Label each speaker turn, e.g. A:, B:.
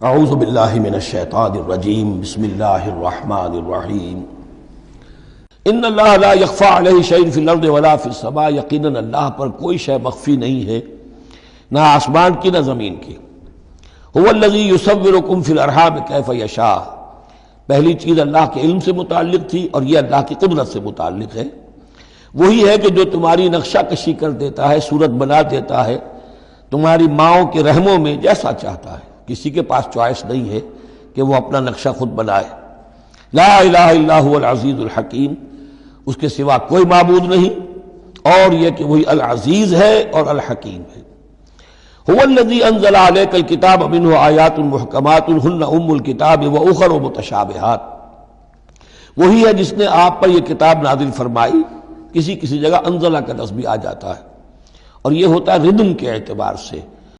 A: اعوذ باللہ من الشیطان الرجیم بسم اللہ الرحمن الرحیم ان اللہ لا یخفی علیہ شیء فی الارض ولا فی السماء، یقیناً اللہ پر کوئی شے مخفی نہیں ہے، نہ آسمان کی نہ زمین کی۔ هو الذی یصورکم فی الارحام کیف یشاء، پہلی چیز اللہ کے علم سے متعلق تھی اور یہ اللہ کی قدرت سے متعلق ہے۔ وہی ہے کہ جو تمہاری نقشہ کشی کر دیتا ہے، صورت بنا دیتا ہے تمہاری ماؤں کے رحموں میں جیسا چاہتا ہے۔ کسی کے پاس چوائس نہیں ہے کہ وہ اپنا نقشہ خود بنائے۔ لا الہ الا هو العزیز الحکیم، اس کے سوا کوئی معبود نہیں، اور یہ کہ وہی العزیز ہے اور الحکیم ہے۔ هو الذی انزل علیک الکتاب منہ آیات محکمات ہن ام الکتاب واخر متشابہات، وہی ہے جس نے آپ پر یہ کتاب نازل فرمائی۔ کسی کسی جگہ انزلہ کا لفظ بھی آ جاتا ہے، اور یہ ہوتا ہے ردم کے اعتبار سے،